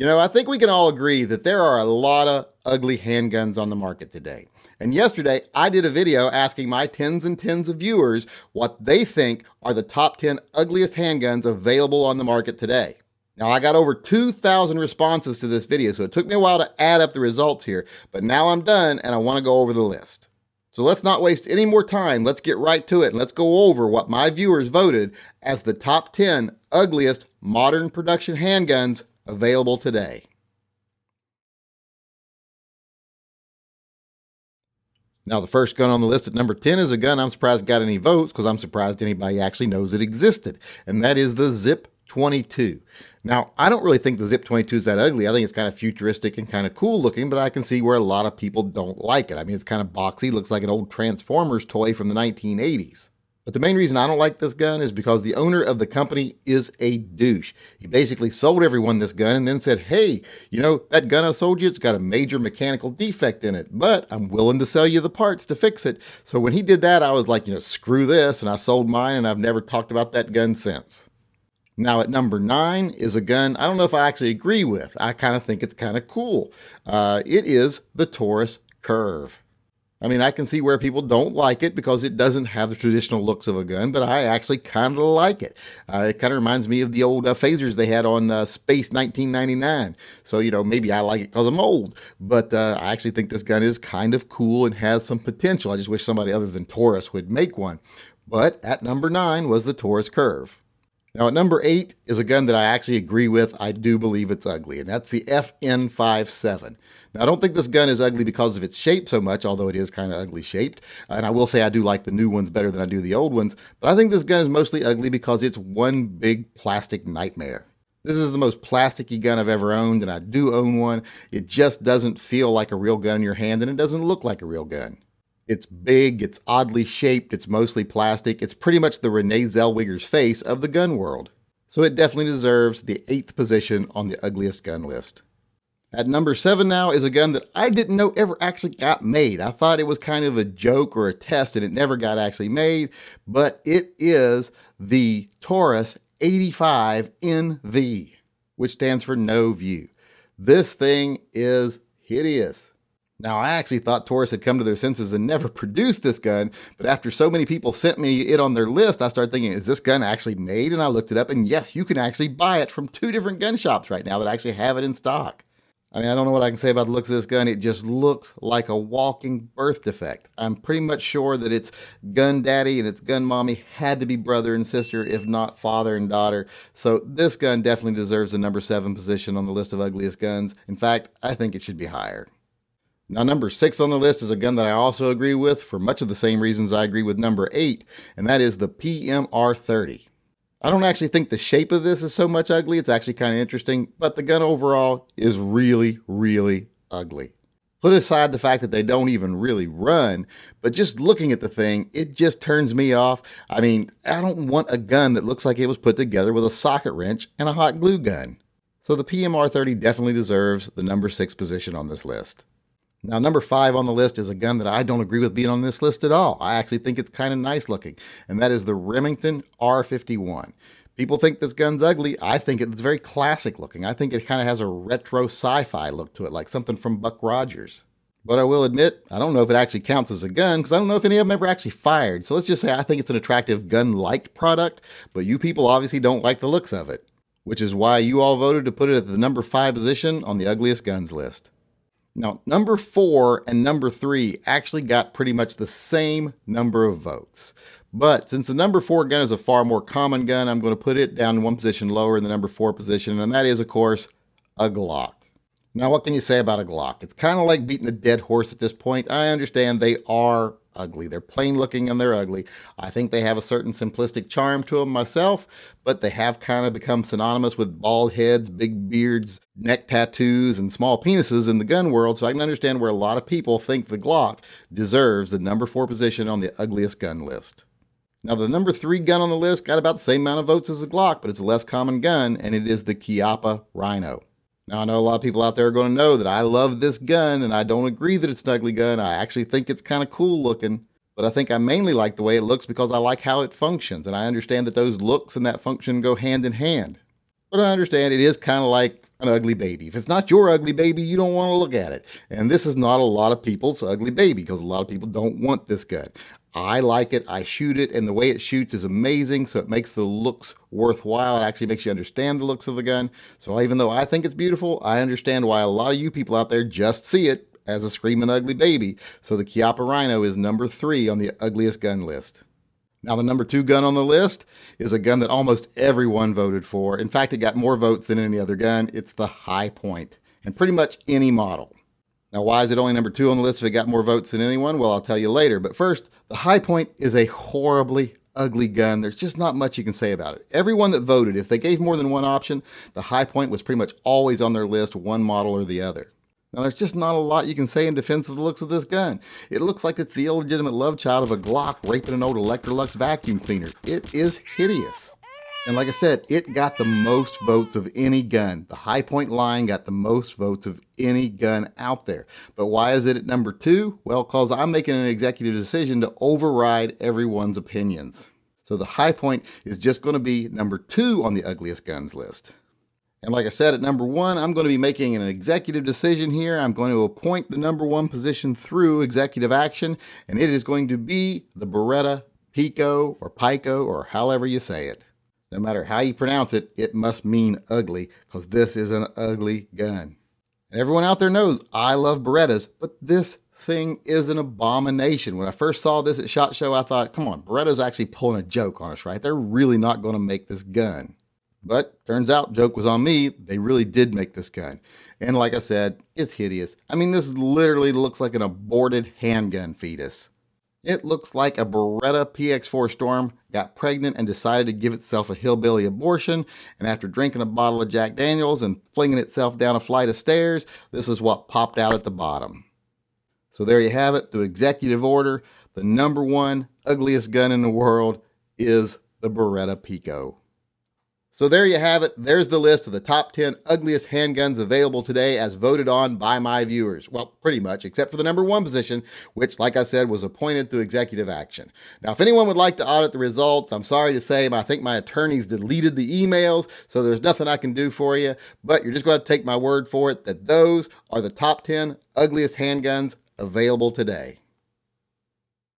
I think we can all agree that there are a lot of ugly handguns on the market today. And yesterday, I did a video asking my tens and tens of viewers what they think are the top 10 ugliest handguns available on the market today. Now, I got over 2,000 responses to this video, so it took me a while to add up the results here, but now I'm done and I want to go over the list. So let's not waste any more time. Let's get right to it and let's go over what my viewers voted as the top 10 ugliest modern production handguns available today. Now, the first gun on the list at number 10 is a gun I'm surprised it got any votes because I'm surprised anybody actually knows it existed, and that is the Zip 22. Now, I don't really think the Zip 22 is that ugly. I think it's kind of futuristic and kind of cool looking, but I can see where a lot of people don't like it. I mean, it's kind of boxy, looks like an old Transformers toy from the 1980s. But the main reason I don't like this gun is because the owner of the company is a douche. He basically sold everyone this gun and then said, hey, that gun I sold you, it's got a major mechanical defect in it, but I'm willing to sell you the parts to fix it. So when he did that, I was like, screw this, and I sold mine, and I've never talked about that gun since. Now at number 9 is a gun I don't know if I actually agree with. I kind of think it's kind of cool. It is the Taurus Curve. I mean, I can see where people don't like it because it doesn't have the traditional looks of a gun, but I actually kind of like it. It kind of reminds me of the old phasers they had on Space 1999. So, maybe I like it because I'm old, but I actually think this gun is kind of cool and has some potential. I just wish somebody other than Taurus would make one. But at number 9 was the Taurus Curve. Now, at number 8 is a gun that I actually agree with. I do believe it's ugly, and that's the FN57. Now, I don't think this gun is ugly because of its shape so much, although it is kind of ugly shaped. And I will say I do like the new ones better than I do the old ones, but I think this gun is mostly ugly because it's one big plastic nightmare. This is the most plasticky gun I've ever owned, and I do own one. It just doesn't feel like a real gun in your hand, and it doesn't look like a real gun. It's big, it's oddly shaped, it's mostly plastic. It's pretty much the Renee Zellweger's face of the gun world. So it definitely deserves the 8th position on the ugliest gun list. At number 7 now is a gun that I didn't know ever actually got made. I thought it was kind of a joke or a test and it never got actually made, but it is the Taurus 85 NV, which stands for no view. This thing is hideous. Now, I actually thought Taurus had come to their senses and never produced this gun, but after so many people sent me it on their list, I started thinking, is this gun actually made? And I looked it up, and yes, you can actually buy it from 2 different gun shops right now that actually have it in stock. I mean, I don't know what I can say about the looks of this gun. It just looks like a walking birth defect. I'm pretty much sure that its gun daddy and its gun mommy had to be brother and sister, if not father and daughter. So this gun definitely deserves the number 7 position on the list of ugliest guns. In fact, I think it should be higher. Now, number 6 on the list is a gun that I also agree with for much of the same reasons I agree with number 8, and that is the PMR30. I don't actually think the shape of this is so much ugly. It's actually kind of interesting, but the gun overall is really, really ugly. Put aside the fact that they don't even really run, but just looking at the thing, it just turns me off. I mean, I don't want a gun that looks like it was put together with a socket wrench and a hot glue gun. So the PMR30 definitely deserves the number 6 position on this list. Now, number 5 on the list is a gun that I don't agree with being on this list at all. I actually think it's kind of nice looking, and that is the Remington R51. People think this gun's ugly. I think it's very classic looking. I think it kind of has a retro sci-fi look to it, like something from Buck Rogers. But I will admit, I don't know if it actually counts as a gun, because I don't know if any of them ever actually fired. So let's just say I think it's an attractive gun-like product, but you people obviously don't like the looks of it, which is why you all voted to put it at the number 5 position on the ugliest guns list. Now, number 4 and number 3 actually got pretty much the same number of votes. But since the number 4 gun is a far more common gun, I'm going to put it down 1 position lower in the number 4 position, and that is, of course, a Glock. Now, what can you say about a Glock? It's kind of like beating a dead horse at this point. I understand they are ugly. They're plain looking and they're ugly. I think they have a certain simplistic charm to them myself, but they have kind of become synonymous with bald heads, big beards, neck tattoos, and small penises in the gun world, so I can understand where a lot of people think the Glock deserves the number 4 position on the ugliest gun list. Now, the number 3 gun on the list got about the same amount of votes as the Glock, but it's a less common gun, and it is the Chiappa Rhino. Now, I know a lot of people out there are going to know that I love this gun, and I don't agree that it's an ugly gun. I actually think it's kind of cool looking, but I think I mainly like the way it looks because I like how it functions, and I understand that those looks and that function go hand in hand. But I understand it is kind of like an ugly baby. If it's not your ugly baby, you don't want to look at it. And this is not a lot of people's ugly baby because a lot of people don't want this gun. I like it, I shoot it, and the way it shoots is amazing, so it makes the looks worthwhile. It actually makes you understand the looks of the gun. So even though I think it's beautiful, I understand why a lot of you people out there just see it as a screaming ugly baby. So the Chiappa Rhino is number 3 on the ugliest gun list. Now the number 2 gun on the list is a gun that almost everyone voted for. In fact, it got more votes than any other gun. It's the Hi-Point, and pretty much any model. Now, why is it only number 2 on the list if it got more votes than anyone? Well, I'll tell you later. But first, the Hi-Point is a horribly ugly gun. There's just not much you can say about it. Everyone that voted, if they gave more than one option, the Hi-Point was pretty much always on their list, one model or the other. Now, there's just not a lot you can say in defense of the looks of this gun. It looks like it's the illegitimate love child of a Glock raping an old Electrolux vacuum cleaner. It is hideous. And like I said, it got the most votes of any gun. The Hi-Point line got the most votes of any gun out there. But why is it at number 2? Well, because I'm making an executive decision to override everyone's opinions. So the Hi-Point is just going to be number 2 on the ugliest guns list. And like I said, at number 1, I'm going to be making an executive decision here. I'm going to appoint the number 1 position through executive action, and it is going to be the Beretta Pico or Pico or however you say it. No matter how you pronounce it, it must mean ugly because this is an ugly gun. And everyone out there knows I love Berettas, but this thing is an abomination. When I first saw this at SHOT Show, I thought, come on, Beretta's actually pulling a joke on us, right? They're really not going to make this gun. But turns out, joke was on me. They really did make this gun. And like I said, it's hideous. I mean, this literally looks like an aborted handgun fetus. It looks like a Beretta PX4 Storm got pregnant and decided to give itself a hillbilly abortion, and after drinking a bottle of Jack Daniels and flinging itself down a flight of stairs, this is what popped out at the bottom. So there you have it, through executive order, the number 1 ugliest gun in the world is the Beretta Pico. So there you have it. There's the list of the top 10 ugliest handguns available today as voted on by my viewers. Well, pretty much, except for the number 1 position, which, like I said, was appointed through executive action. Now, if anyone would like to audit the results, I'm sorry to say, I think my attorneys deleted the emails, so there's nothing I can do for you. But you're just going to have to take my word for it that those are the top 10 ugliest handguns available today.